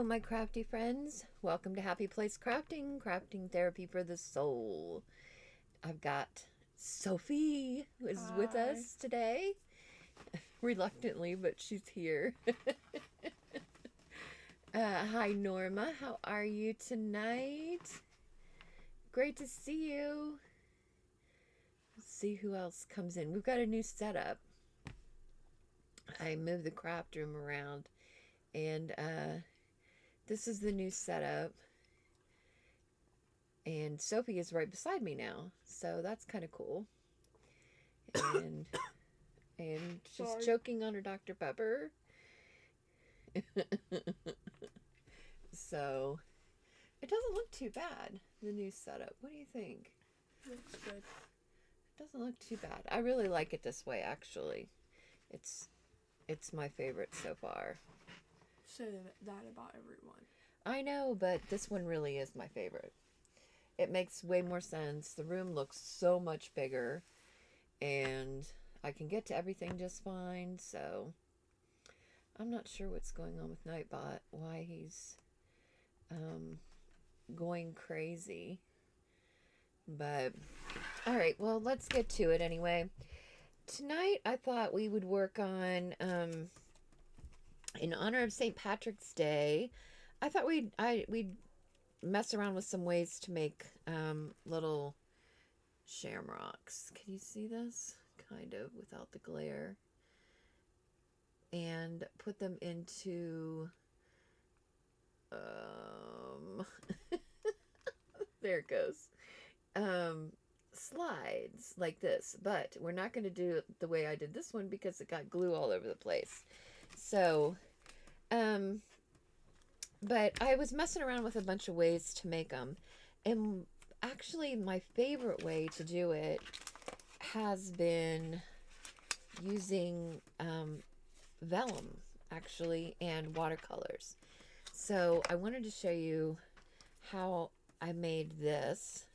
Hello, my crafty friends. Welcome to Happy Place Crafting, crafting therapy for the soul. I've got Sophie, who is with Hi. us today. Reluctantly, but she's here. Hi, Norma. How are you tonight? Great to see you. Let's see who else comes in. We've got a new setup. I moved the craft room around, and this is the new setup. And Sophie is right beside me now, so that's kind of cool. And she's Sorry. choking on her Dr. Pepper. So it doesn't look too bad, the new setup. What do you think? Looks good. It doesn't look too bad. I really like it this way, actually. It's my favorite so far. Say that about everyone. I know, but this one really is my favorite. It makes way more sense. The room looks so much bigger, and I can get to everything just fine, so I'm not sure what's going on with Nightbot, why he's going crazy. But, alright, well, let's get to it anyway. Tonight, I thought we would work on, in honor of St. Patrick's Day, I thought we'd mess around with some ways to make little shamrocks. Can you see this? Kind of, without the glare. And put them into there it goes. Slides like this, but we're not going to do it the way I did this one because it got glue all over the place. So but I was messing around with a bunch of ways to make them, and actually my favorite way to do it has been using vellum, actually, and watercolors. So I wanted to show you how I made this,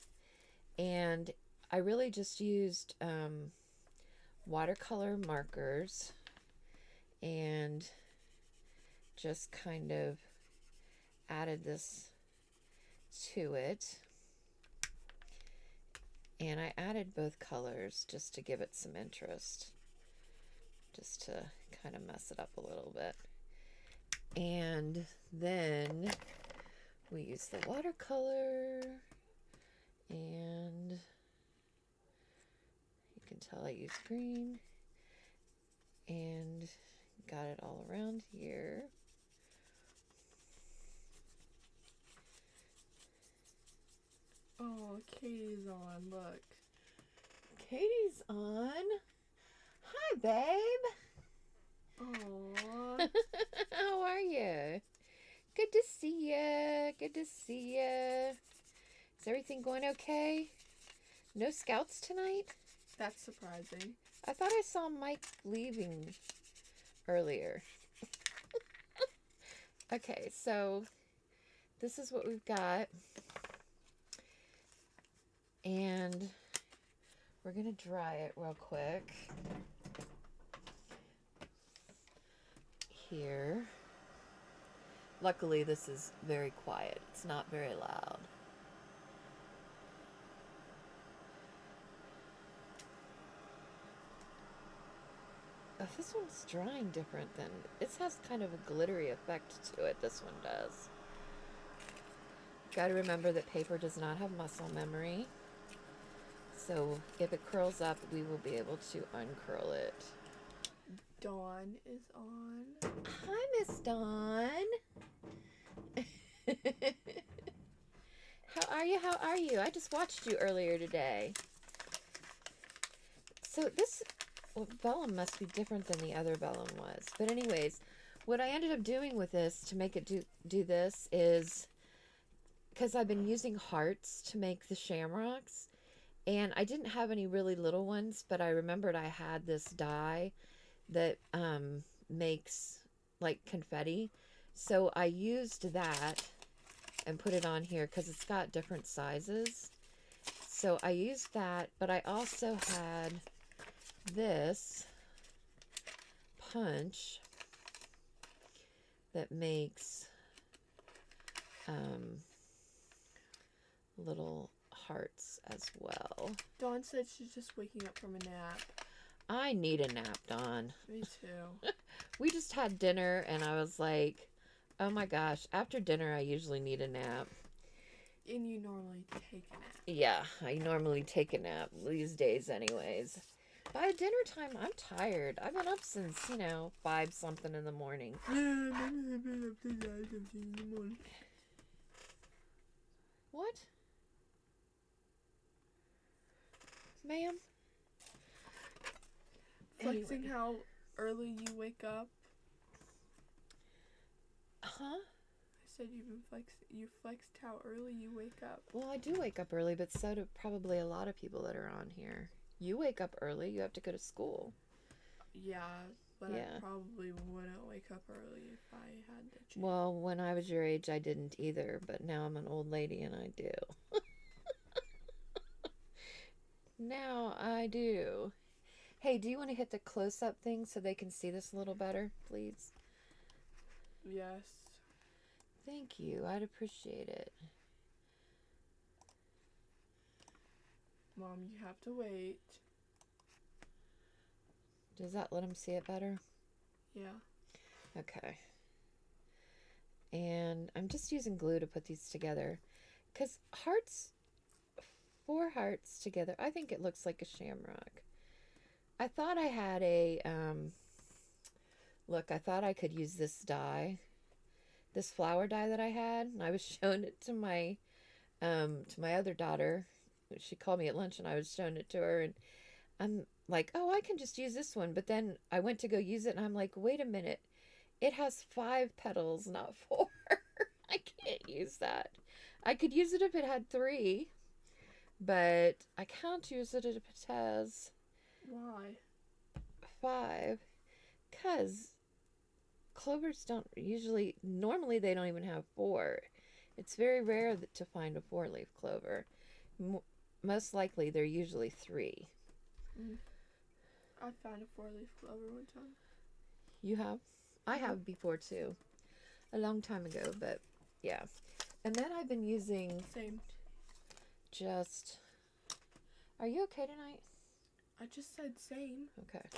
and I really just used watercolor markers and just kind of added this to it, and I added both colors just to give it some interest, just to kind of mess it up a little bit. And then we use the watercolor, and you can tell I use green, and got it all around here. Oh, Katie's on. Look. Katie's on. Hi, babe. Aww. How are you? Good to see you. Good to see you. Is everything going okay? No scouts tonight? That's surprising. I thought I saw Mike leaving earlier. Okay, so this is what we've got. And we're going to dry it real quick. Here. Luckily, this is very quiet. It's not very loud. Oh, this one's drying different than... It has kind of a glittery effect to it, this one does. Got to remember that paper does not have muscle memory. So if it curls up, we will be able to uncurl it. Dawn is on. Hi, Miss Dawn. How are you? How are you? I just watched you earlier today. So this vellum must be different than the other vellum was. But anyways, what I ended up doing with this to make it do this is, because I've been using hearts to make the shamrocks, and I didn't have any really little ones, but I remembered I had this die that makes like confetti. So I used that and put it on here because it's got different sizes. So I used that, but I also had this punch that makes um, little hearts as well. Dawn said she's just waking up from a nap. I need a nap, Dawn. Me too. We just had dinner, and I was like, oh my gosh, after dinner I usually need a nap. And you normally take a nap. Yeah, I normally take a nap these days anyways. By dinner time, I'm tired. I've been up since, 5 something in the morning. What? Ma'am? Flexing Anyway. how early you wake up. Huh? I said you flexed how early you wake up. Well, I do wake up early, but so do probably a lot of people that are on here. You wake up early. You have to go to school. Yeah, but Yeah. I probably wouldn't wake up early if I had the chance. Well, when I was your age, I didn't either, but now I'm an old lady and I do. Now I do. Hey, do you want to hit the close-up thing so they can see this a little better, please? Yes. Thank you. I'd appreciate it. Mom, you have to wait. Does that let them see it better? Yeah. Okay. And I'm just using glue to put these together. Because 4 hearts together, I think it looks like a shamrock. I thought I had a, look, I thought I could use this dye. This flower dye that I had. And I was showing it to my other daughter. She called me at lunch and I was showing it to her. And I'm like, oh, I can just use this one. But then I went to go use it and I'm like, wait a minute. It has 5 petals, not 4. I can't use that. I could use it if it had 3. But I can't use it if it has Why? 5. Because clovers don't usually, normally they don't even have 4. It's very rare to find a 4-leaf clover. Most likely they're usually 3. I found a 4-leaf clover one time. You have? I have before too. A long time ago, but yeah. And then I've been using Same. just... Are you okay tonight? I just said same. Okay.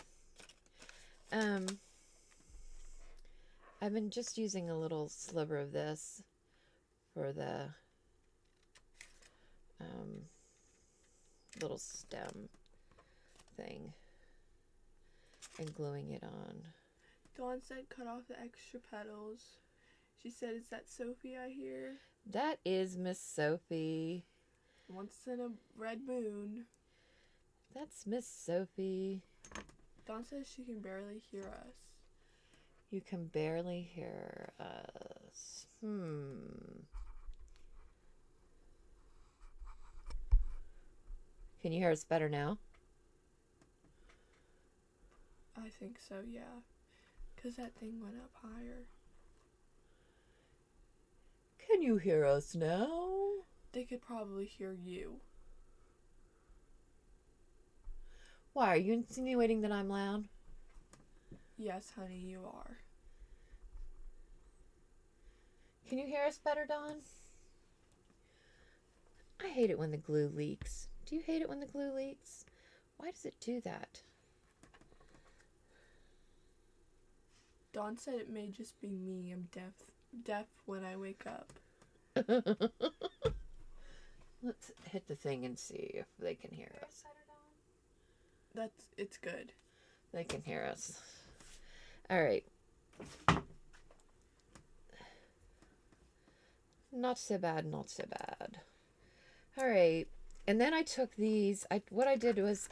I've been just using a little sliver of this for the little stem thing and gluing it on. Dawn said cut off the extra petals. She said, is that Sophie I hear? That is Miss Sophie. Once in a red moon. That's Miss Sophie. Dawn says she can barely hear us. You can barely hear us. Can you hear us better now? I think so, yeah. Because that thing went up higher. Can you hear us now? They could probably hear you. Why, are you insinuating that I'm loud? Yes, honey, you are. Can you hear us better, Dawn? I hate it when the glue leaks. Do you hate it when the glue leaks? Why does it do that? Dawn said it may just be me. I'm deaf when I wake up. Let's hit the thing and see if they can hear us. It's good. They can hear us. All right. Not so bad, not so bad. All right. And then I took these. What I did was,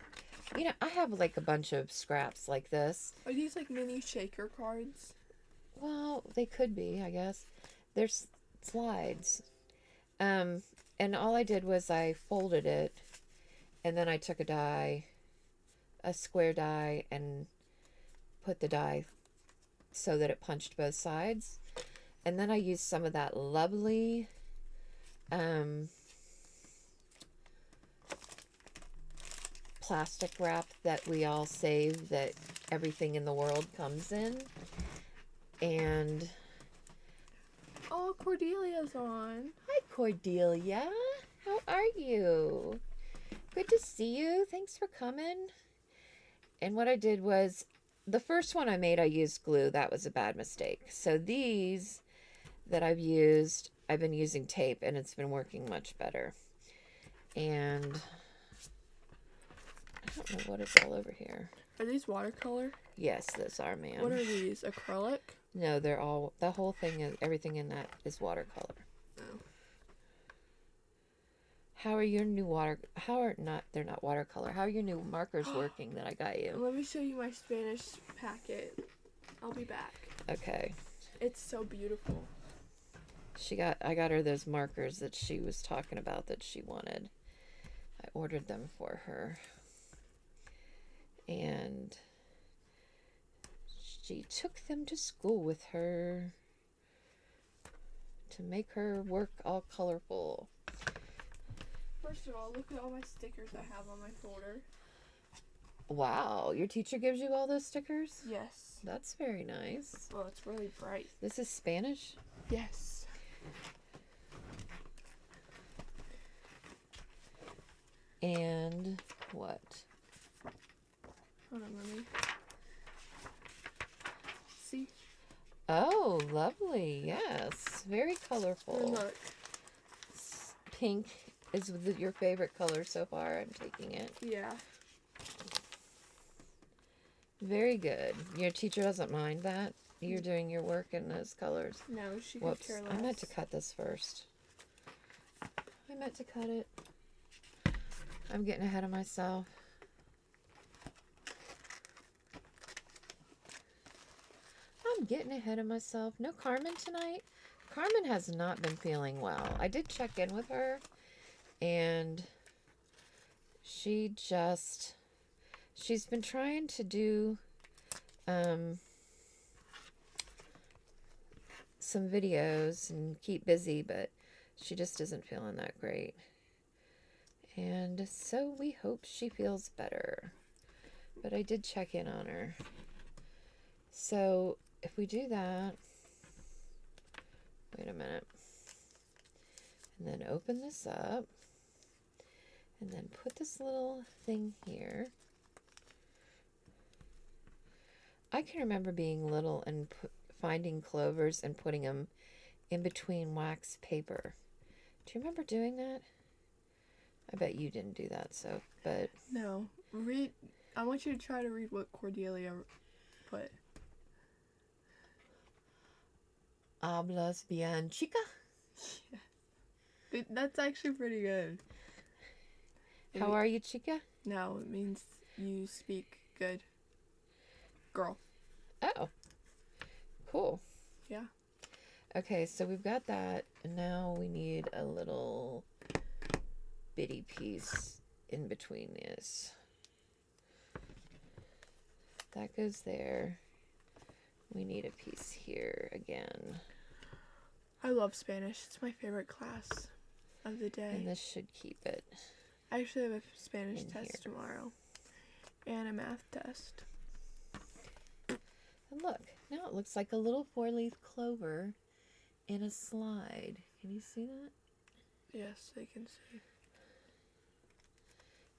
I have like a bunch of scraps like this. Are these like mini shaker cards? Well, they could be, I guess. They're slides. And all I did was I folded it, and then I took a square die, and put the die so that it punched both sides. And then I used some of that lovely plastic wrap that we all save, that everything in the world comes in. And Oh, Cordelia's on. Hi, Cordelia. How are you? Good to see you. Thanks for coming. And what I did was, the first one I made, I used glue. That was a bad mistake. So these that I've used, I've been using tape, and it's been working much better. And I don't know what is all over here. Are these watercolor? Yes, those are, ma'am. What are these? Acrylic? No, they're all, the whole thing is, everything in that is watercolor. Oh. How are your new they're not watercolor. How are your new markers working that I got you? Let me show you my Spanish packet. I'll be back. Okay. It's so beautiful. I got her those markers that she was talking about that she wanted. I ordered them for her. And she took them to school with her to make her work all colorful. First of all, look at all my stickers I have on my folder. Wow, your teacher gives you all those stickers? Yes. That's very nice. Well, it's really bright. This is Spanish? Yes. And what? Hold on, let me see. Oh, lovely. Yes. Very colorful. And look. Pink is your favorite color so far. I'm taking it. Yeah. Very good. Your teacher doesn't mind that? You're doing your work in those colors? No, she could care less. I meant to cut this first. I meant to cut it. I'm getting ahead of myself. I'm getting ahead of myself. No Carmen tonight? Carmen has not been feeling well. I did check in with her, and she's been trying to do some videos and keep busy, but she just isn't feeling that great. And so we hope she feels better. But I did check in on her. So if we do that, wait a minute, and then open this up, and then put this little thing here. I can remember being little and finding clovers and putting them in between wax paper. Do you remember doing that? I bet you didn't do that, but... No. I want you to try to read what Cordelia put. Hablas bien, chica? Yeah. That's actually pretty good. How are you, chica? No, it means you speak good. Girl. Oh. Cool. Yeah. Okay, so we've got that, and now we need a little bitty piece in between this. That goes there. We need a piece here again. I love Spanish. It's my favorite class of the day. And this should keep it. I actually have a Spanish in test here. tomorrow. And a math test. And look, now it looks like a little 4-leaf clover in a slide. Can you see that? Yes, I can see.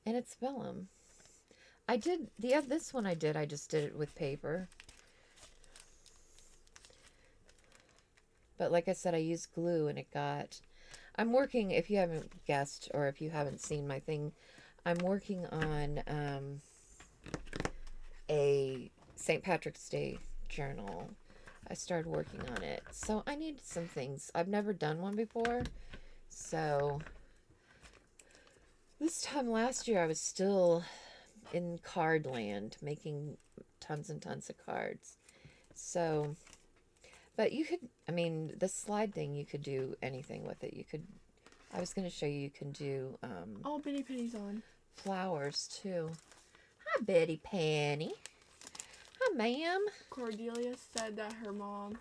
And it's vellum. This one I just did it with paper. But like I said, I used glue and I'm working, if you haven't guessed or if you haven't seen my thing, I'm working on a St. Patrick's Day journal. I started working on it. So I needed some things. I've never done one before. So this time last year I was still in card land making tons and tons of cards. So, but you could, the slide thing, you could do anything with it. I was going to show you can do Oh, BittyPenny's on. flowers too. Hi, BittyPenny. Hi, ma'am. Cordelia said that her mom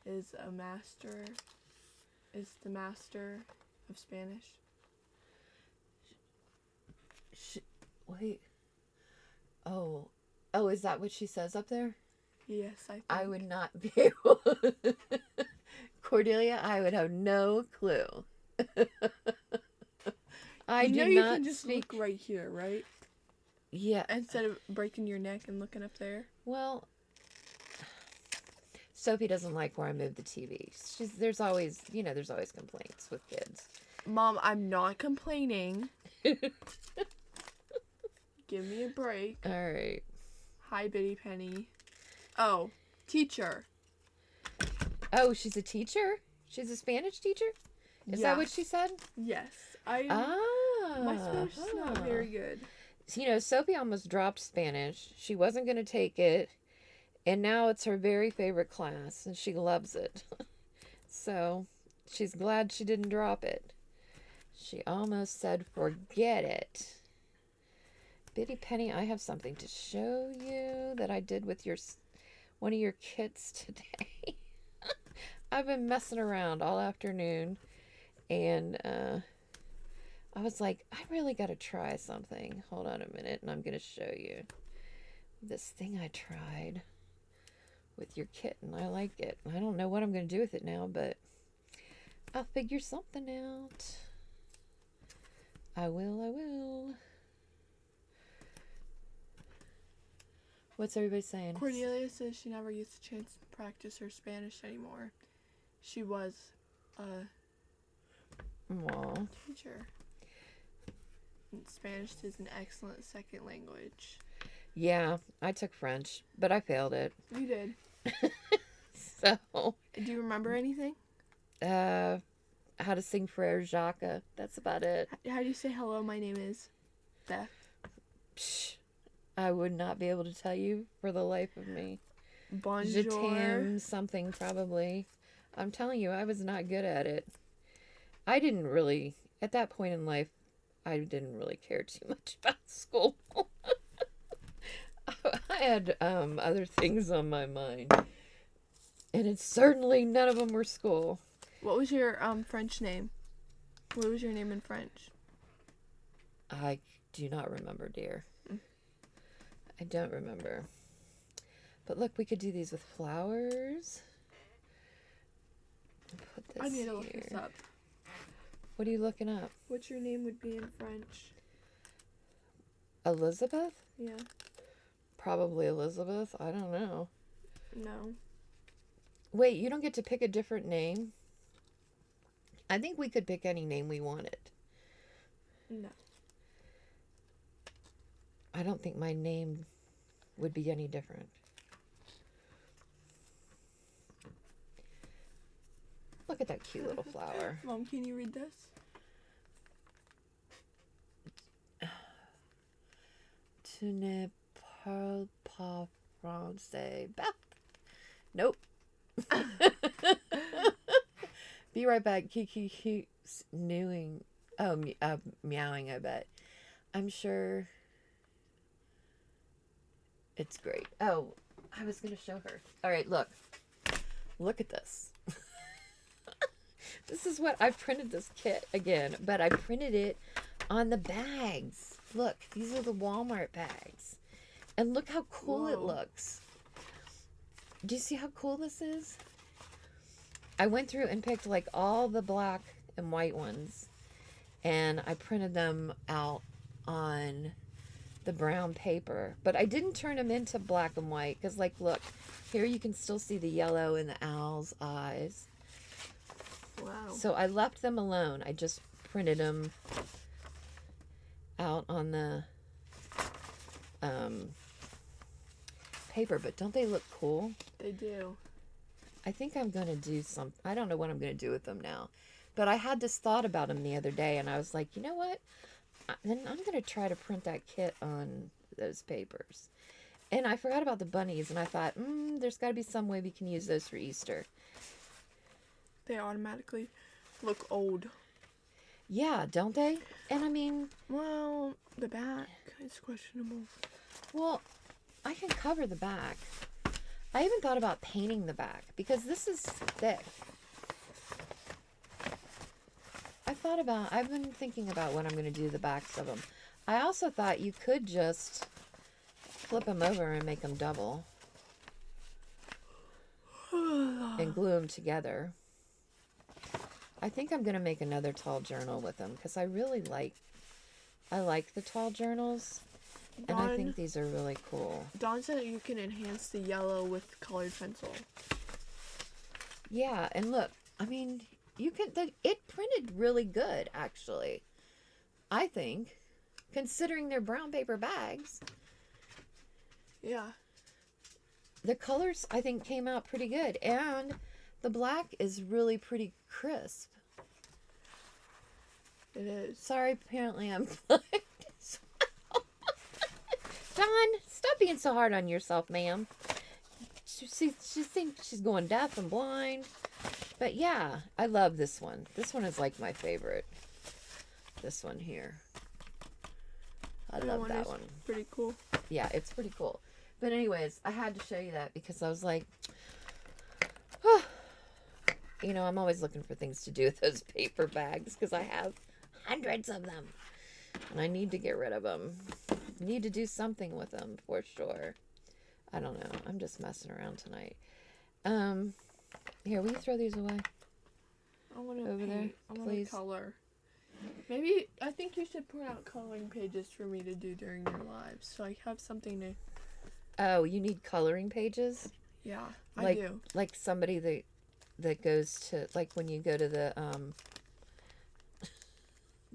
is the master of Spanish. Wait. Oh, is that what she says up there? Yes, I think. I would not be able Cordelia, I would have no clue. I You do know you not can just speak. look right here, right? Yeah. Instead of breaking your neck and looking up there. Well, Sophie doesn't like where I move the TV. There's always complaints with kids. Mom, I'm not complaining. Give me a break. All right. Hi, BittyPenny. Oh, teacher. Oh, she's a teacher? She's a Spanish teacher? Is that what she said? Yes. My Spanish is not very good. Sophie almost dropped Spanish. She wasn't going to take it. And now it's her very favorite class. And she loves it. So she's glad she didn't drop it. She almost said, forget it. BittyPenny, I have something to show you that I did with one of your kits today. I've been messing around all afternoon, and I was like, I really got to try something. Hold on a minute, and I'm going to show you this thing I tried with your kit, and I like it. I don't know what I'm going to do with it now, but I'll figure something out. I will. What's everybody saying? Cordelia says she never gets a chance to practice her Spanish anymore. She was a teacher. And Spanish is an excellent second language. Yeah, I took French, but I failed it. You did. So. Do you remember anything? How to sing Frere Jacques. That's about it. How do you say hello? My name is Beth. Psh, I would not be able to tell you for the life of me. Bonjour. Je t'aime something probably. I'm telling you, I was not good at it. At that point in life, I didn't really care too much about school. I had other things on my mind. And it's certainly none of them were school. What was your French name? What was your name in French? I do not remember, dear. I don't remember. But look, we could do these with flowers. Put this I need to look this up. What are you looking up? What your name would be in French? Elizabeth? Yeah. Probably Elizabeth. I don't know. No. Wait, you don't get to pick a different name? I think we could pick any name we wanted. No. I don't think my name would be any different. Look at that cute little flower. Mom, can you read this? Tu ne parles pas français. Beth. Nope. Be right back. Kiki keeps meowing, I bet. I'm sure it's great. Oh, I was going to show her. All right, look. Look at this. This is what I printed this kit again, but I printed it on the bags. Look, these are the Walmart bags. And look how cool it looks. Do you see how cool this is? I went through and picked like all the black and white ones, and I printed them out on the brown paper, but I didn't turn them into black and white because, like, look, here you can still see the yellow in the owl's eyes. Wow. So I left them alone. I just printed them out on the paper, but don't they look cool? They do. I think I'm going to do some. I don't know what I'm going to do with them now, but I had this thought about them the other day, and I was like, you know what? Then I'm going to try to print that kit on those papers. And I forgot about the bunnies, and I thought, there's got to be some way we can use those for Easter. They automatically look old. Yeah, don't they? And I mean... Well, the back is questionable. Well, I can cover the back. I even thought about painting the back, because this is thick. I've been thinking about what I'm going to do to the backs of them. I also thought you could just flip them over and make them double. And glue them together. I think I'm going to make another tall journal with them because I really like the tall journals. And I think these are really cool. Dawn said you can enhance the yellow with colored pencil. Yeah, and look, I mean, it printed really good, actually. I think, considering they're brown paper bags. Yeah. The colors, I think, came out pretty good. And the black is really pretty crisp. It is. Sorry, apparently I'm blind as well. Dawn, stop being so hard on yourself, ma'am. She thinks she's going deaf and blind. But yeah, I love this one. This one is like my favorite. This one here. I love that one. Pretty cool. Yeah, it's pretty cool. But anyways, I had to show you that because I was like, you know, I'm always looking for things to do with those paper bags because I have hundreds of them. And I need to get rid of them. Need to do something with them for sure. I don't know. I'm just messing around tonight. Here, will you throw these away? I want to over there, I want please. to color. Maybe I think you should print out coloring pages for me to do during your lives, so I have something to. Oh, you need coloring pages? Yeah, I do. Like somebody that goes to, like when you go to the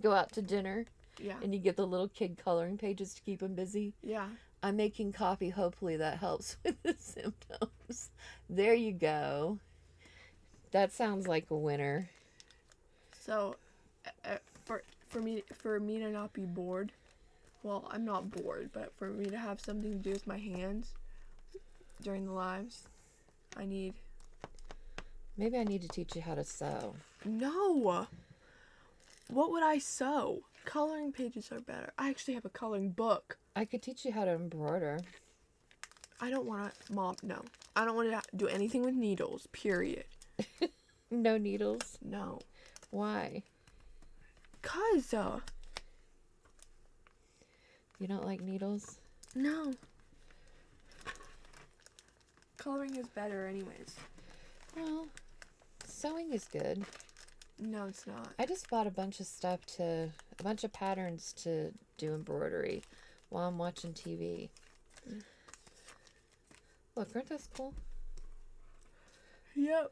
go out to dinner. Yeah. And you get the little kid coloring pages to keep them busy. Yeah. I'm making coffee. Hopefully that helps with the symptoms. There you go. That sounds like a winner. So, for me to not be bored, well, I'm not bored, but for me to have something to do with my hands during the lives, I need. Maybe I need to teach you how to sew. No. What would I sew? Coloring pages are better. I actually have a coloring book. I could teach you how to embroider. I don't want to, Mom, no. I don't want to do anything with needles, period. No needles? No. Why? 'Cause, You don't like needles? no. Coloring is better anyways. Well, sewing is good. No, it's not. I just bought a bunch of patterns to do embroidery while I'm watching TV. Look, aren't those cool? Yep.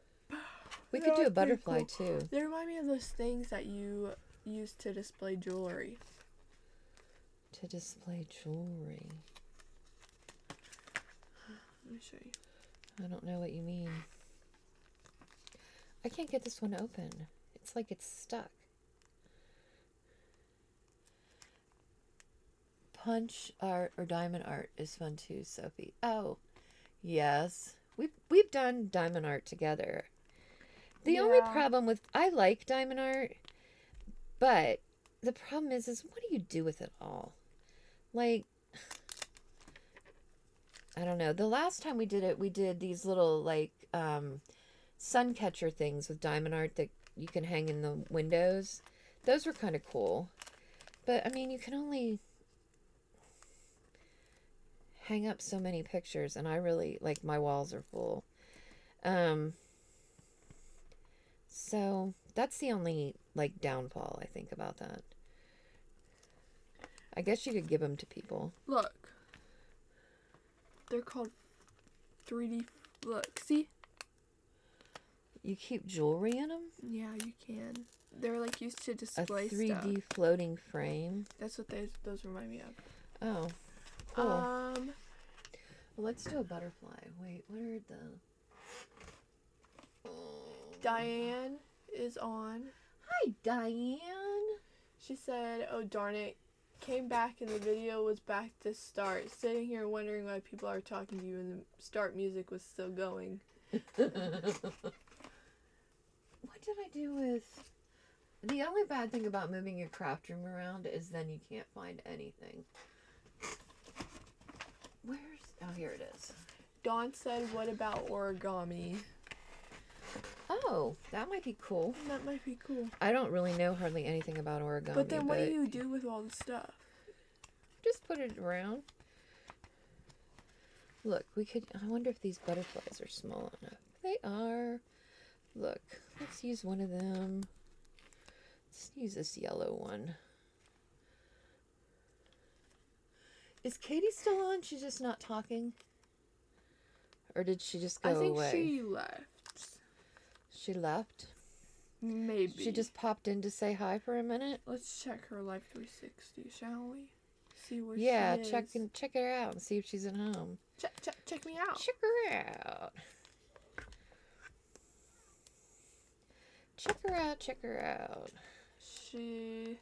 We could do a butterfly too. They remind me of those things that you use to display jewelry. To display jewelry. Let me show you. I don't know what you mean. I can't get this one open. It's like it's stuck. Punch art or diamond art is fun too, Sophie. Oh, yes. We've done diamond art together. The only problem with I like diamond art, but the problem is what do you do with it all? Like, I don't know. The last time we did it, we did these little like sun catcher things with diamond art that you can hang in the windows. Those were kind of cool. But I mean, you can only hang up so many pictures, and I really like my walls are full. So that's the only like downfall I think about that. I guess you could give them to people. Look. They're called 3D. Look, see? You keep jewelry in them? Yeah, you can. They're like used to display A 3D stuff. floating frame. That's what those remind me of. Oh, cool. Well, let's do a butterfly. Wait, what are the... Diane is on. Hi, Diane. She said, "Oh darn it, came back and the video was back to start. Sitting here wondering why people are talking to you and the start music was still going." What did I do with... The only bad thing about moving your craft room around is then you can't find anything. Where's... Oh, here it is. Dawn said, "What about origami?" Oh, that might be cool. That might be cool. I don't really know hardly anything about origami. But then what do you do with all the stuff? Just put it around. Look, we could... I wonder if these butterflies are small enough. They are. Look, let's use one of them. Let's use this yellow one. Is Katie still on? She's just not talking? Or did she just go away? I think she left. She left? Maybe. She just popped in to say hi for a minute? Let's check her Life 360, shall we? See where she is. Check her out and see if she's at home. Check me out. Check her out. Check her out. She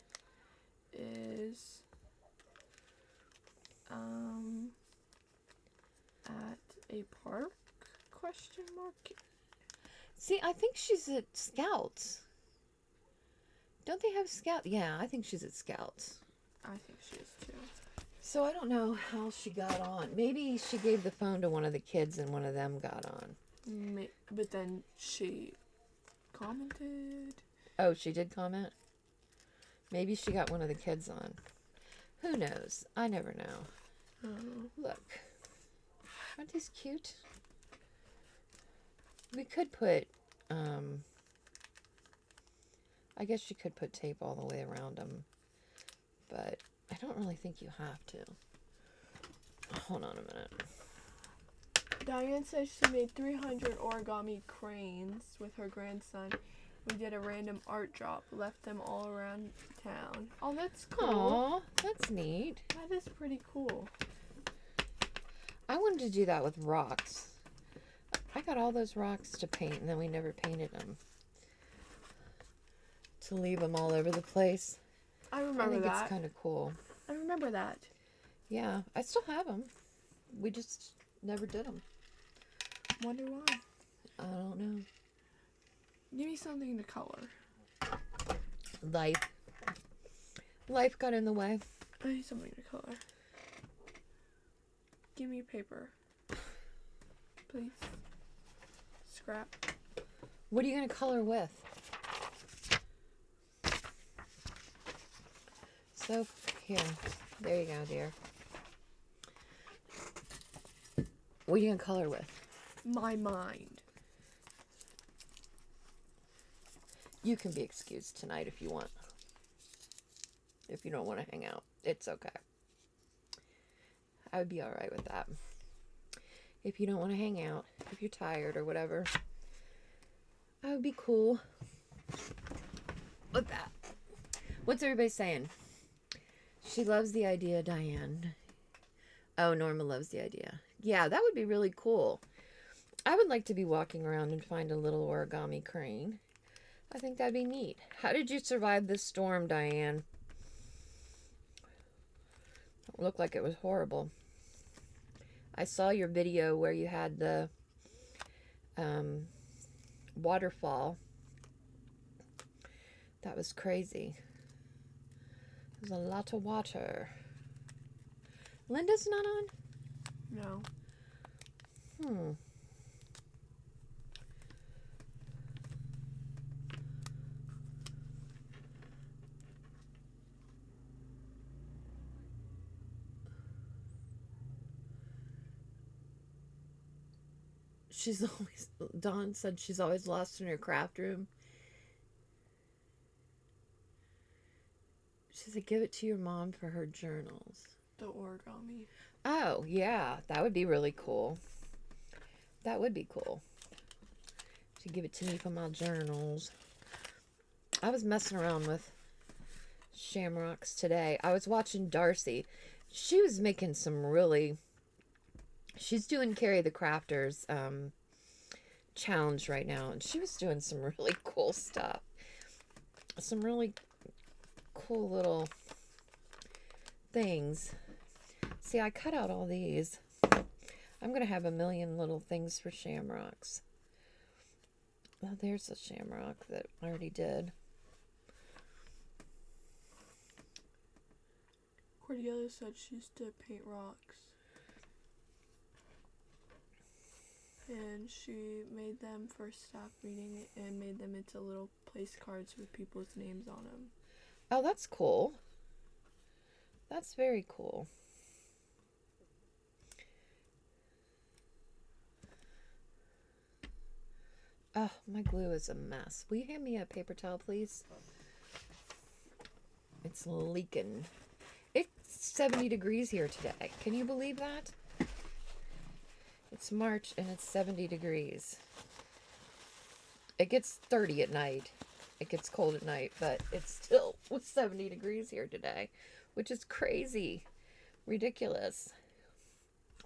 is at a park? Question mark. See, I think she's at Scouts. Don't they have Scouts? Yeah, I think she's at Scouts. I think she is too. So I don't know how she got on. Maybe she gave the phone to one of the kids and one of them got on. But then she commented. Oh, she did comment? Maybe she got one of the kids on. Who knows? I never know. Oh. Look. Aren't these cute? We could put, I guess you could put tape all the way around them. But I don't really think you have to. Hold on a minute. Diane says she made 300 origami cranes with her grandson. We did a random art drop, left them all around town. Oh, that's cool. Aw, that's neat. That is pretty cool. I wanted to do that with rocks. I got all those rocks to paint and then we never painted them. To leave them all over the place. I remember I think that. it's kind of cool. I remember that. Yeah, I still have them. We just never did them. Wonder why. I don't know. Give me something to color. Life. Life got in the way. I need something to color. Give me paper. Please. Scrap. What are you going to color with? So, here. There you go, dear. What are you going to color with? My mind. You can be excused tonight if you want. If you don't want to hang out, it's okay. I would be alright with that. If you don't want to hang out, if you're tired or whatever, I would be cool with that. What's everybody saying? She loves the idea, Diane. Oh, Norma loves the idea. Yeah, that would be really cool. I would like to be walking around and find a little origami crane. I think that'd be neat. How did you survive this storm, Diane? It looked like it was horrible. I saw your video where you had the waterfall. That was crazy. There's a lot of water. Linda's not on? No. She's always, Dawn said she's always lost in her craft room. She said, give it to your mom for her journals. The origami. Oh, yeah. That would be really cool. That would be cool. To give it to me for my journals. I was messing around with shamrocks today. I was watching Darcy. She was making some really... She's doing Carrie the Crafter's challenge right now. And she was doing some really cool stuff. Some really cool little things. See, I cut out all these. I'm going to have a million little things for shamrocks. Well, there's a shamrock that I already did. Cordelia said she used to paint rocks. And she made them for staff meeting and made them into little place cards with people's names on them. Oh, that's cool. That's very cool. Oh, my glue is a mess. Will you hand me a paper towel, please? It's leaking. It's 70 degrees here today. Can you believe that? It's March and it's 70 degrees. It gets 30 at night. It gets cold at night, but it's still 70 degrees here today, which is crazy. Ridiculous.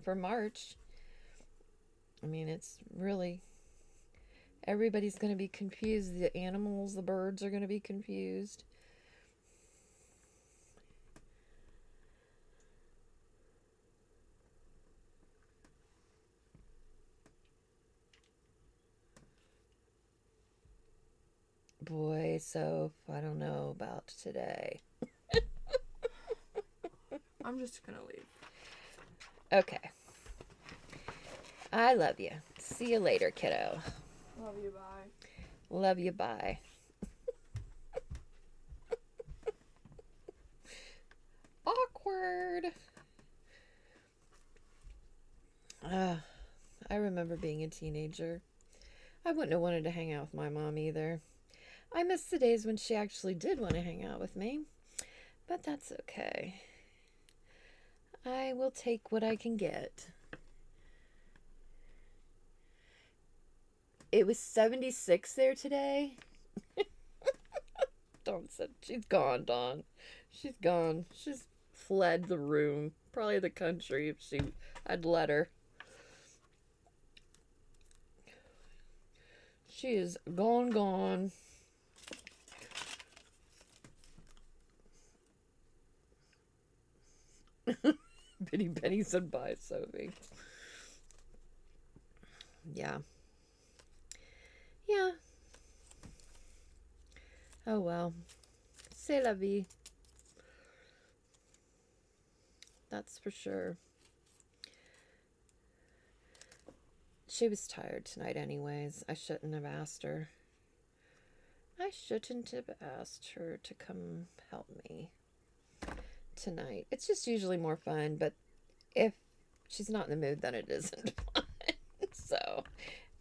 For March, I mean, it's really... Everybody's going to be confused. The animals, the birds are going to be confused. Boy, so I don't know about today. I'm just gonna leave. Okay. I love you. See you later, kiddo. Love you, bye. Love you, bye. Awkward. I remember being a teenager. I wouldn't have wanted to hang out with my mom either. I miss the days when she actually did want to hang out with me, but that's okay. I will take what I can get. It was 76 there today. Dawn said, she's gone, Dawn. She's gone. She's fled the room. Probably the country if I'd let her. She is gone. BittyPenny said bye, Sophie. Yeah. Oh well. C'est la vie. That's for sure. She was tired tonight anyways. I shouldn't have asked her. I shouldn't have asked her to come help me tonight. It's just usually more fun, but if she's not in the mood, then it isn't fun. So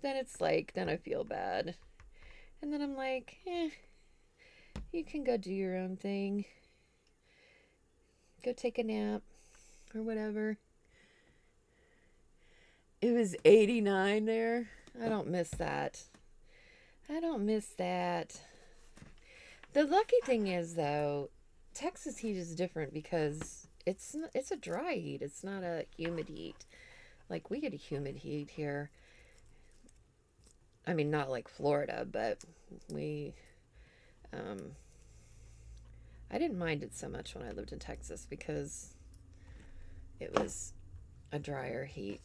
then it's like, then I feel bad. And then I'm like, you can go do your own thing. Go take a nap or whatever. It was 89 there. I don't miss that. The lucky thing is, though, Texas heat is different because it's a dry heat. It's not a humid heat. Like, we get a humid heat here. I mean, not like Florida, but we... I didn't mind it so much when I lived in Texas because it was a drier heat.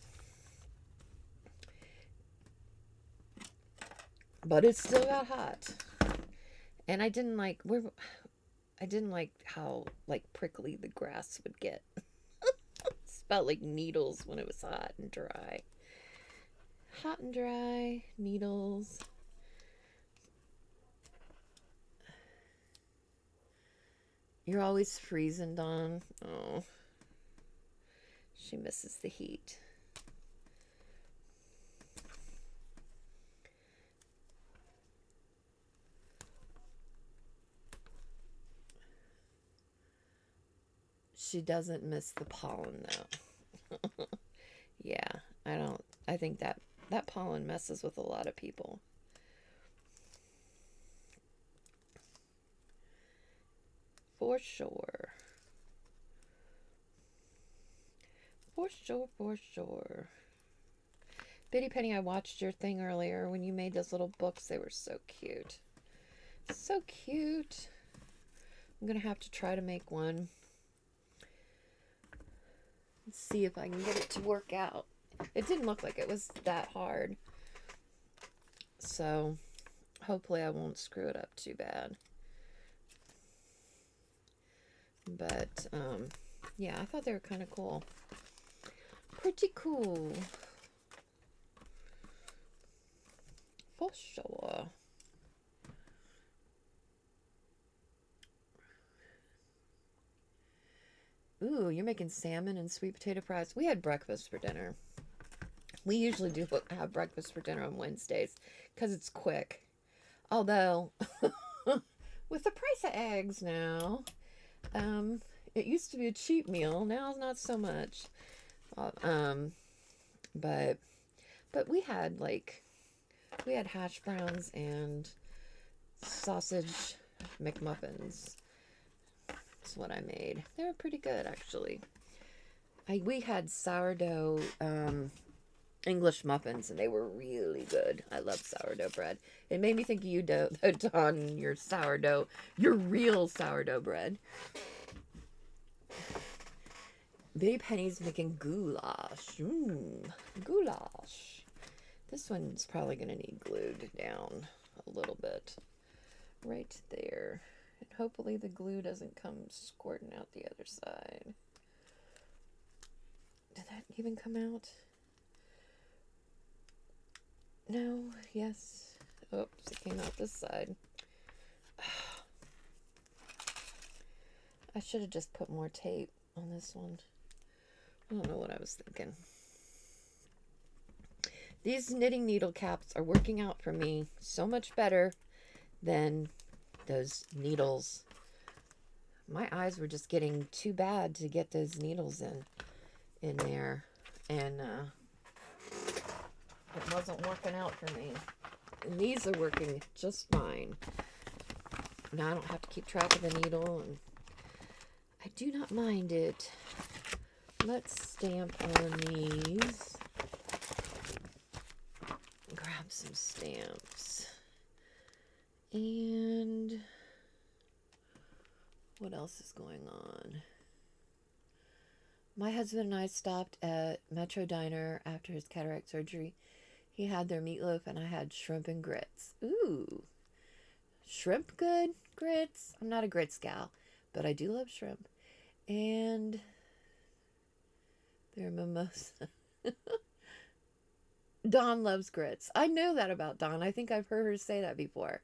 But it still got hot. And I didn't like how like prickly the grass would get. It felt like needles when it was hot and dry. Hot and dry, needles. You're always freezing, Dawn. Oh. She misses the heat. She doesn't miss the pollen, though. Yeah, I think that pollen messes with a lot of people. For sure. For sure. BittyPenny, I watched your thing earlier when you made those little books. They were so cute. So cute. I'm going to have to try to make one. Let's see if I can get it to work out. It didn't look like it was that hard. So, hopefully I won't screw it up too bad. But, yeah, I thought they were kind of cool. Pretty cool. For sure. Ooh, you're making salmon and sweet potato fries. We had breakfast for dinner. We usually do have breakfast for dinner on Wednesdays because it's quick. Although, with the price of eggs now, It used to be a cheap meal. Now it's not so much. Uh, Um, but we had hash browns and sausage McMuffins. That's what I made. They were pretty good actually. We had sourdough English muffins, and they were really good. I love sourdough bread. It made me think of you, Don, your sourdough, your real sourdough bread. BittyPenny's making goulash. Goulash. This one's probably going to need glued down a little bit. Right there. And hopefully the glue doesn't come squirting out the other side. Did that even come out? No, yes. Oops, it came out this side. I should have just put more tape on this one. I don't know what I was thinking. These knitting needle caps are working out for me so much better than those needles. My eyes were just getting too bad to get those needles in there. And it wasn't working out for me. And these are working just fine. Now I don't have to keep track of the needle, and I do not mind it. Let's stamp on these. Grab some stamps. And what else is going on? My husband and I stopped at Metro Diner after his cataract surgery. He had their meatloaf and I had shrimp and grits. Ooh. Shrimp good? Grits? I'm not a grits gal, but I do love shrimp. And their mimosa. Dawn loves grits. I know that about Dawn. I think I've heard her say that before.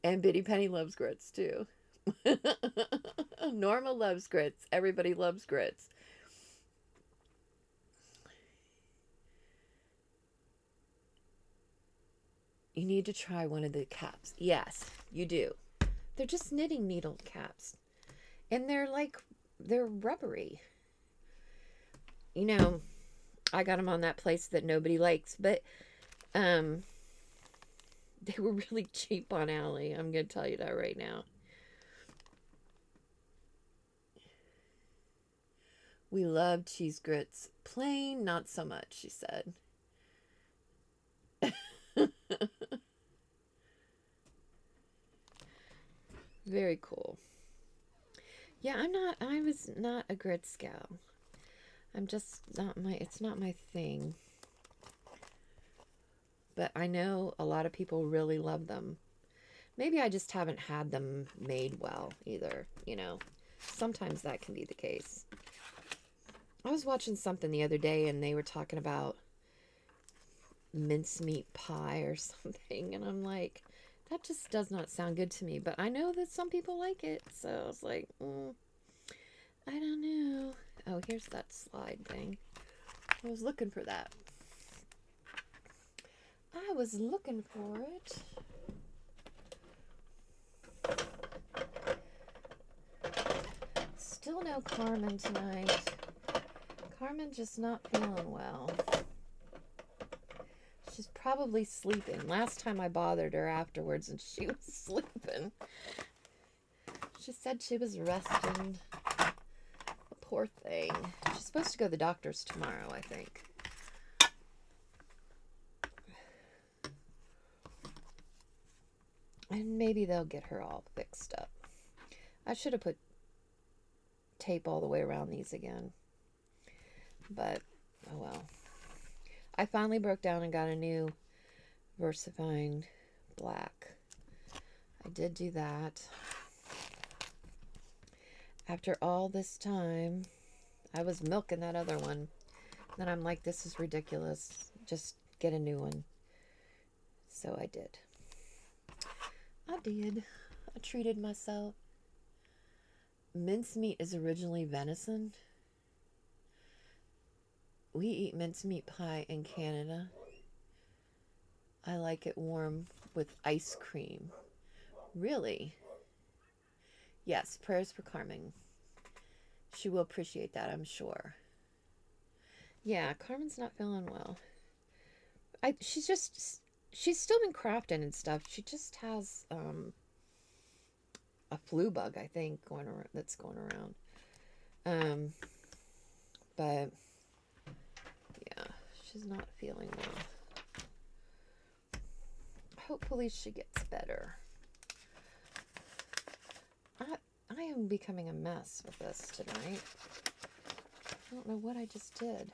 And BittyPenny loves grits too. Norma loves grits. Everybody loves grits. You need to try one of the caps. Yes, you do. They're just knitting needle caps. And they're rubbery. You know, I got them on that place that nobody likes, but they were really cheap on Allie. I'm going to tell you that right now. We love cheese grits. Plain, not so much, she said. Very cool. Yeah, I was not a grits gal. I'm just it's not my thing. But I know a lot of people really love them. Maybe I just haven't had them made well either, you know. Sometimes that can be the case. I was watching something the other day and they were talking about mincemeat pie or something, and I'm like, that just does not sound good to me, but I know that some people like it, so I was like, I don't know. Oh, here's that slide thing. I was looking for that. I was looking for it. Still no Carmen tonight. Carmen just not feeling well. She's probably sleeping. Last time I bothered her afterwards and she was sleeping. She said she was resting. The poor thing. She's supposed to go to the doctor's tomorrow, I think. And maybe they'll get her all fixed up. I should have put tape all the way around these again. But, oh well. I finally broke down and got a new VersaFine black. I did do that. After all this time, I was milking that other one. Then I'm like, this is ridiculous. Just get a new one. So I did. I treated myself. Mincemeat is originally venison. We eat mincemeat pie in Canada. I like it warm with ice cream. Really? Yes, prayers for Carmen. She will appreciate that, I'm sure. Yeah, Carmen's not feeling well. She's still been crafting and stuff. She just has a flu bug, I think, going around that's going around. But yeah, she's not feeling well. Hopefully she gets better. I am becoming a mess with this tonight. I don't know what I just did.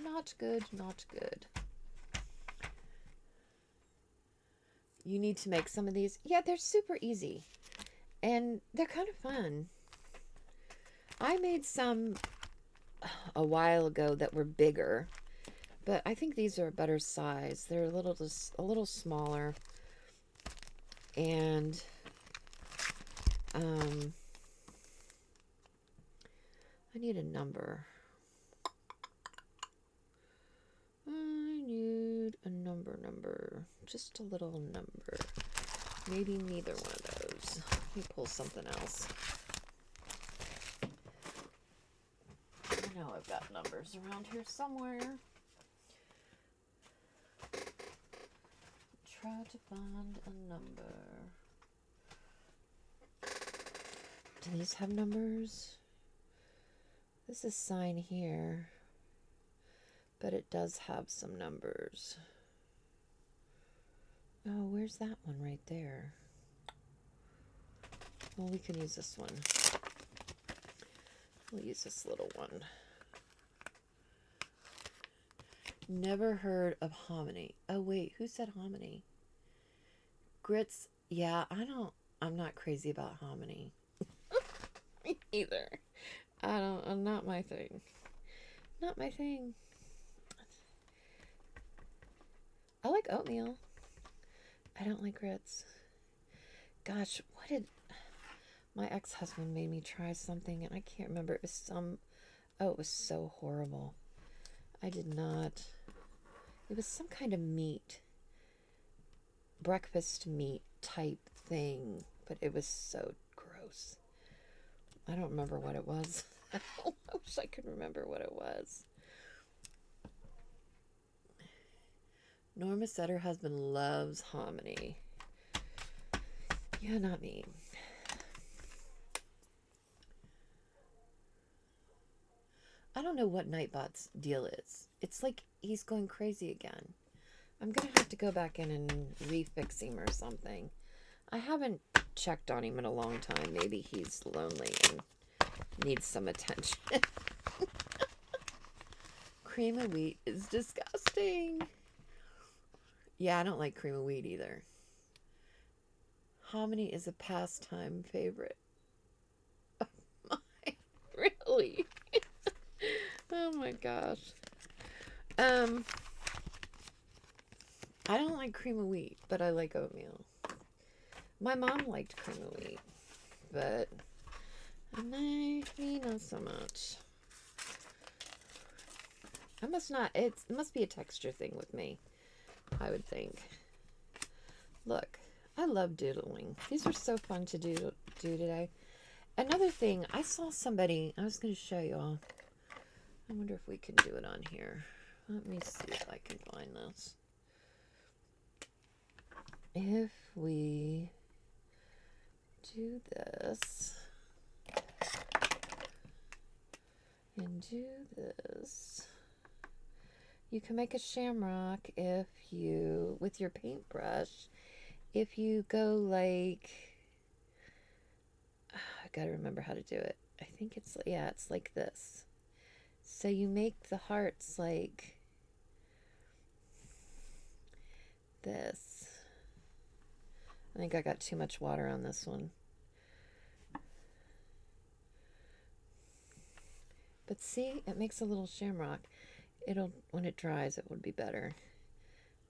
Not good, not good. You need to make some of these. Yeah, they're super easy. And they're kind of fun. I made some a while ago that were bigger. But I think these are a better size. They're a little smaller. And I need a number. I need a number. Just a little number. Maybe neither one of those. Let me pull something else. I know I've got numbers around here somewhere. Try to find a number. Do these have numbers? This is sign here, but it does have some numbers. Oh, where's that one right there? Well, we can use this one. We'll use this little one. Never heard of hominy. Oh, wait, who said hominy? Grits. Yeah, I'm not crazy about hominy. Me either. Not my thing. Not my thing. I like oatmeal. I don't like grits. Gosh, what did my ex-husband made me try something and I can't remember. It was it was so horrible. I did not. It was some kind of meat. Breakfast meat type thing, but it was so gross. I don't remember what it was. I wish I could remember what it was. Norma said her husband loves hominy. Yeah, not me. I don't know what Nightbot's deal is. It's like he's going crazy again. I'm going to have to go back in and refix him or something. I haven't checked on him in a long time. Maybe he's lonely and needs some attention. Cream of wheat is disgusting. Yeah, I don't like cream of wheat either. Hominy is a pastime favorite. Oh my, really? Oh my gosh. I don't like cream of wheat, but I like oatmeal. My mom liked cream of wheat, but me not so much. It must be a texture thing with me, I would think. Look, I love doodling. These are so fun to do today. Another thing, I saw somebody, I was going to show you all. I wonder if we can do it on here. Let me see if I can find this. If we do this and do this, you can make a shamrock if you, with your paintbrush, if you go like, I gotta remember how to do it. I think it's, yeah, it's like this. So you make the hearts like this. I think I got too much water on this one. But see, it makes a little shamrock. When it dries, it would be better.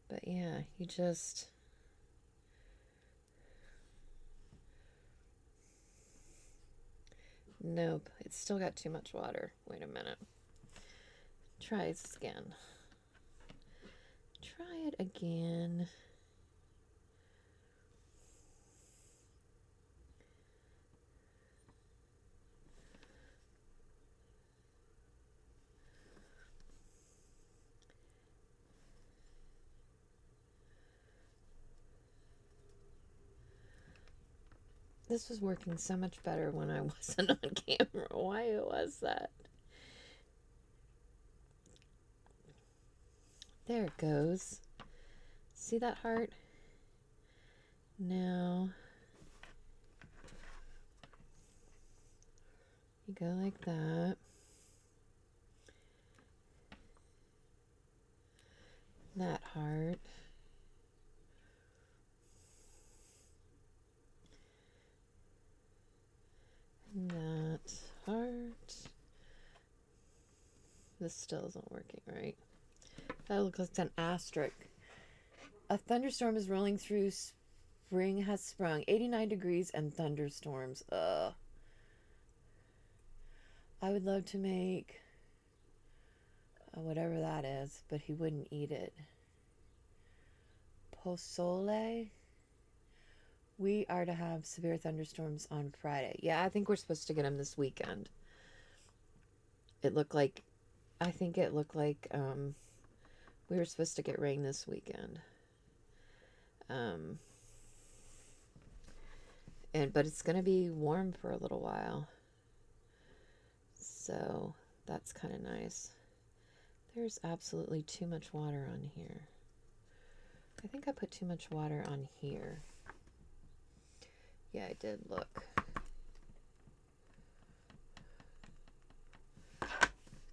But yeah, you just... Nope, it's still got too much water. Wait a minute. Try this again. Try it again. This was working so much better when I wasn't on camera. Why was that? There it goes. See that heart? Now you go like that. That heart. And that heart. This still isn't working right. That looks like an asterisk. A thunderstorm is rolling through. Spring has sprung. 89 degrees and thunderstorms. Ugh. I would love to make whatever that is, but he wouldn't eat it. Pozole. We are to have severe thunderstorms on Friday. Yeah, I think we're supposed to get them this weekend. It looked like, I think it looked like we were supposed to get rain this weekend. But it's going to be warm for a little while. So that's kind of nice. There's absolutely too much water on here. I think I put too much water on here. Yeah, I did. Look.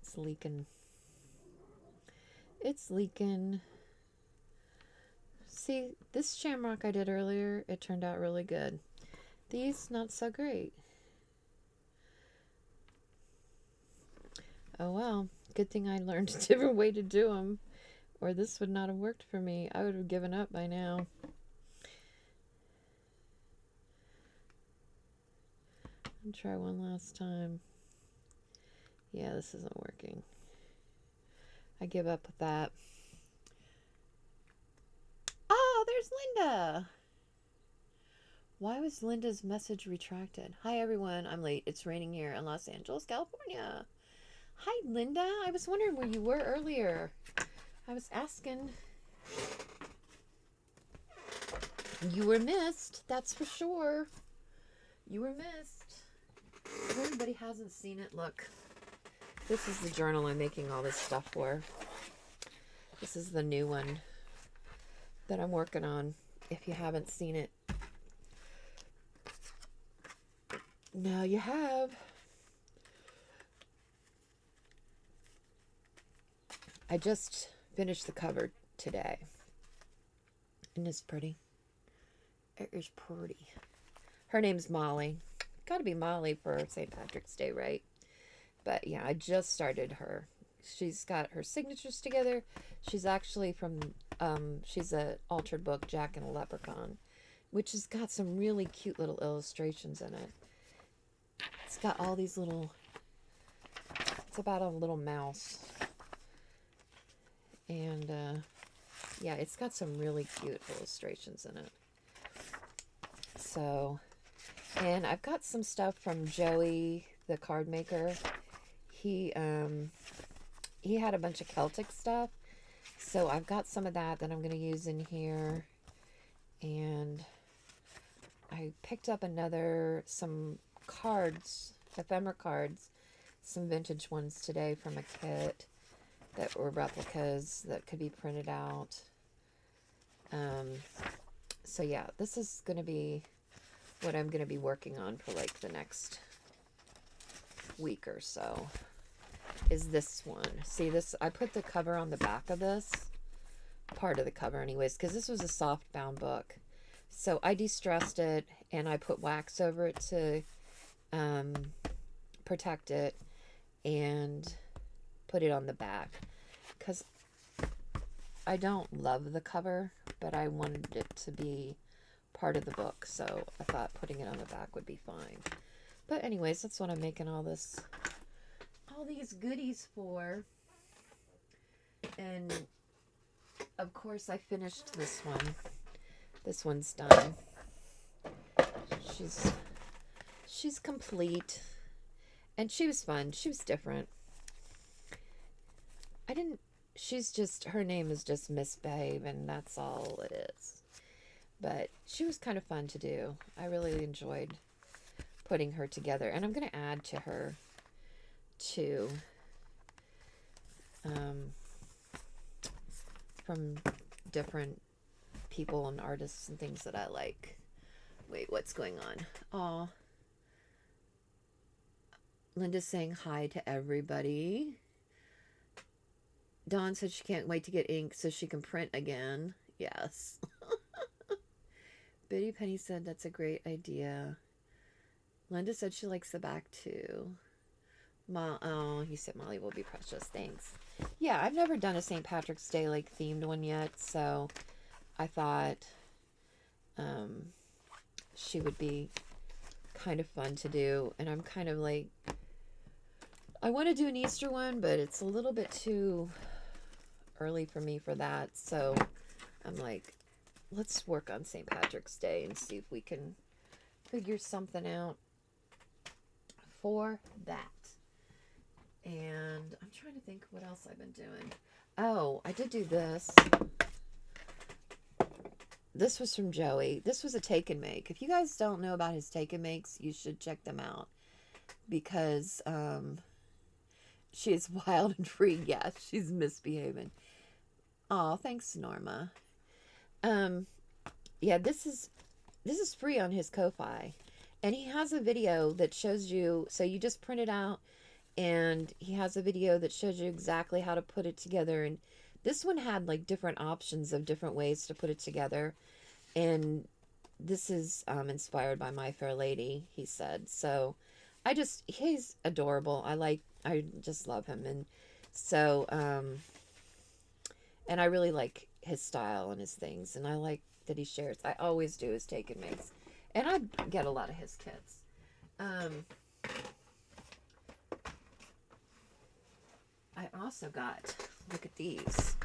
It's leaking. It's leaking. See, this shamrock I did earlier, it turned out really good. These, not so great. Oh well, good thing I learned a different way to do them, or this would not have worked for me. I would have given up by now. I'll try one last time. Yeah, this isn't working. I give up with that. Oh, there's Linda. Why was Linda's message retracted? Hi, everyone. I'm late. It's raining here in Los Angeles, California. Hi, Linda. I was wondering where you were earlier. I was asking. You were missed. That's for sure. You were missed. If everybody hasn't seen it, look. This is the journal I'm making all this stuff for. This is the new one that I'm working on. If you haven't seen it, now you have. I just finished the cover today. And it's pretty. It is pretty. Her name's Molly. Gotta be Molly for St. Patrick's Day, right? But yeah, I just started her. She's got her signatures together. She's actually from, she's a altered book, Jack and a Leprechaun, which has got some really cute little illustrations in it. It's got all these little, it's about a little mouse. And, yeah, it's got some really cute illustrations in it. So, and I've got some stuff from Joey, the card maker. He had a bunch of Celtic stuff. So I've got some of that I'm going to use in here. And I picked up some cards, ephemera cards, some vintage ones today from a kit that were replicas that could be printed out. So yeah, this is going to be what I'm going to be working on for like the next week or so, is this one. See this, I put the cover on the back of this, part of the cover anyways, because this was a soft bound book. So I de-stressed it and I put wax over it to protect it and put it on the back because I don't love the cover, but I wanted it to be part of the book, so I thought putting it on the back would be fine. But anyways, that's what I'm making all these goodies for. And of course I finished this one. This one's done. She's complete. And she was fun. She was different. Her name is just Miss Babe, and that's all it is. But she was kind of fun to do. I really enjoyed putting her together. And I'm going to add to her, too, from different people and artists and things that I like. Wait, what's going on? Oh, Linda's saying hi to everybody. Dawn said she can't wait to get ink so she can print again. Yes. BittyPenny said that's a great idea. Linda said she likes the back too. Oh, you said Molly will be precious. Thanks. Yeah, I've never done a St. Patrick's Day like themed one yet, so I thought she would be kind of fun to do. And I'm kind of like, I want to do an Easter one, but it's a little bit too early for me for that. So I'm like, let's work on St. Patrick's Day and see if we can figure something out for that. And I'm trying to think what else I've been doing. Oh, I did do this. This was from Joey. This was a take and make. If you guys don't know about his take and makes, you should check them out. Because she is wild and free. Yeah, she's misbehaving. Oh, thanks, Norma. Yeah, this is free on his Ko-Fi. And he has a video that shows you, so you just print it out, and he has a video that shows you exactly how to put it together. And this one had like different options of different ways to put it together. And this is inspired by My Fair Lady, he said. So he's adorable. I just love him. And so, and I really like his style and his things. And I like that he shares. I always do his take and makes. And I get a lot of his kits. I also got, look at these.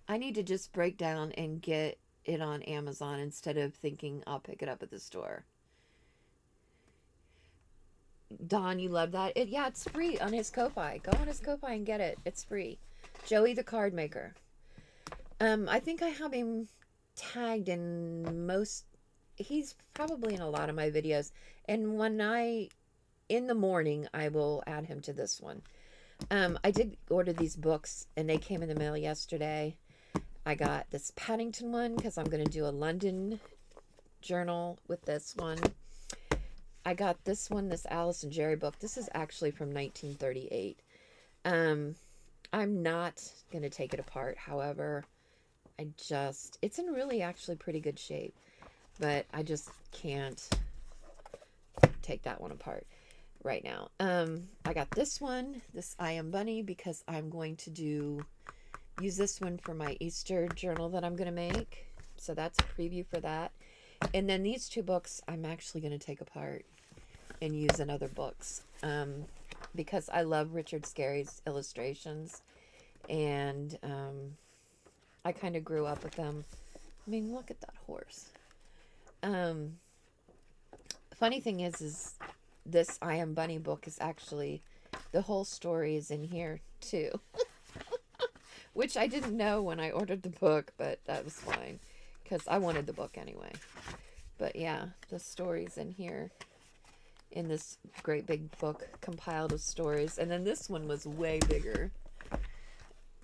I need to just break down and get it on Amazon instead of thinking I'll pick it up at the store. Don, you love that? Yeah, it's free on his Ko-Fi. Go on his Ko-Fi and get it. It's free. Joey the Card Maker. I think I have him tagged in he's probably in a lot of my videos. And in the morning, I will add him to this one. I did order these books, and they came in the mail yesterday. I got this Paddington one because I'm going to do a London journal with this one. I got this one, this Alice and Jerry book. This is actually from 1938. I'm not going to take it apart. However, it's in really actually pretty good shape. But I just can't take that one apart right now. I got this one, this I Am Bunny, because I'm going to use this one for my Easter journal that I'm going to make. So that's a preview for that. And then these two books I'm actually going to take apart and use in other books. Because I love Richard Scarry's illustrations. And I kind of grew up with them. I mean, look at that horse. Funny thing is this I Am Bunny book is actually, the whole story is in here too. Which I didn't know when I ordered the book, but that was fine because I wanted the book anyway. But yeah, the story's in here in this great big book compiled of stories. And then this one was way bigger.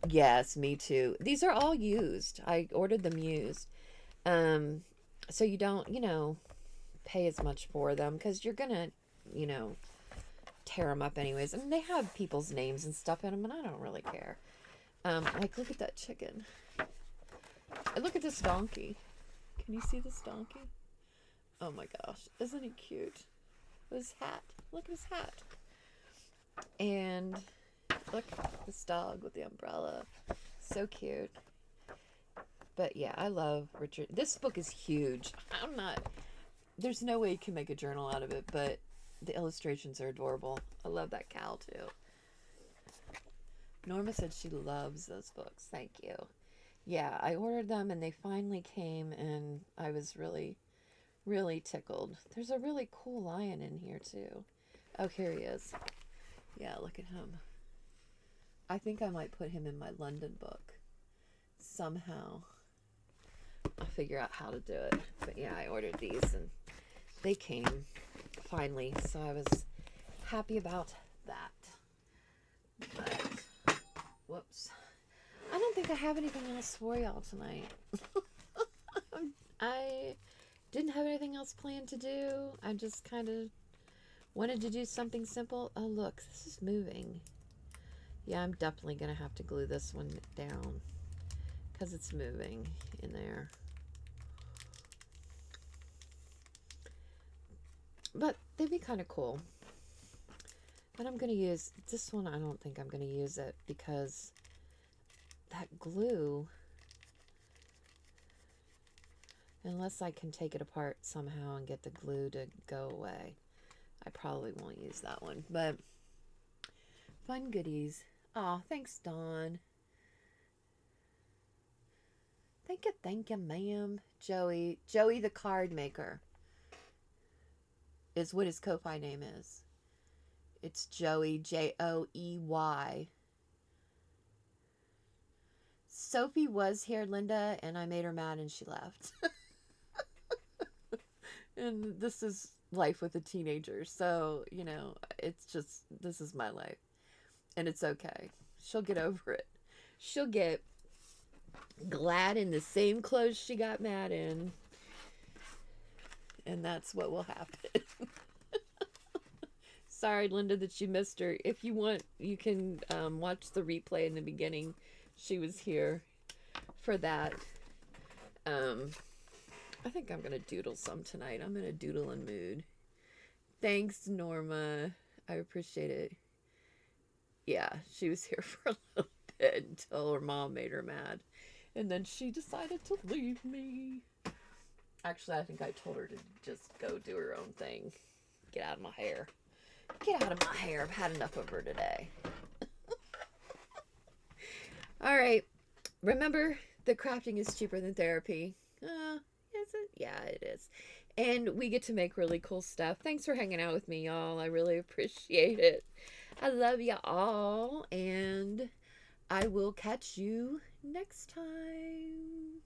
Yes, me too. These are all used. I ordered them used. So you don't, pay as much for them because you're gonna, tear them up anyways. And they have people's names and stuff in them, and I don't really care. Like, look at that chicken. Look at this donkey. Can you see this donkey? Oh my gosh, isn't he cute? His hat. Look at his hat. And look, this dog with the umbrella. So cute. But yeah, I love Richard. This book is huge. There's no way you can make a journal out of it, but the illustrations are adorable. I love that cow too. Norma said she loves those books. Thank you. Yeah, I ordered them and they finally came and I was really, really tickled. There's a really cool lion in here too. Oh, here he is. Yeah, look at him. I think I might put him in my London book. Somehow. I'll figure out how to do it. But yeah, I ordered these and they came finally, so I was happy about that. But, whoops. I don't think I have anything else for y'all tonight. I didn't have anything else planned to do. I just kind of wanted to do something simple. Oh, look, this is moving. Yeah, I'm definitely going to have to glue this one down because it's moving in there. But they'd be kind of cool. But I'm going to use this one. I don't think I'm going to use it because that glue, unless I can take it apart somehow and get the glue to go away, I probably won't use that one. But fun goodies. Aw, thanks, Dawn. Thank you, ma'am. Joey the card maker is what his Ko-Fi name is. It's Joey, Joey. Sophie was here, Linda, and I made her mad and she left. And this is life with a teenager. So, you know, it's just, this is my life. And it's okay. She'll get over it. She'll get glad in the same clothes she got mad in. And that's what will happen. Sorry, Linda, that you missed her. If you want, you can watch the replay in the beginning. She was here for that. I think I'm going to doodle some tonight. I'm in a doodling mood. Thanks, Norma. I appreciate it. Yeah, she was here for a little bit until her mom made her mad. And then she decided to leave me. Actually, I think I told her to just go do her own thing. Get out of my hair. Get out of my hair. I've had enough of her today. All right. Remember, the crafting is cheaper than therapy. Is it? Yeah, it is. And we get to make really cool stuff. Thanks for hanging out with me, y'all. I really appreciate it. I love you all. And I will catch you next time.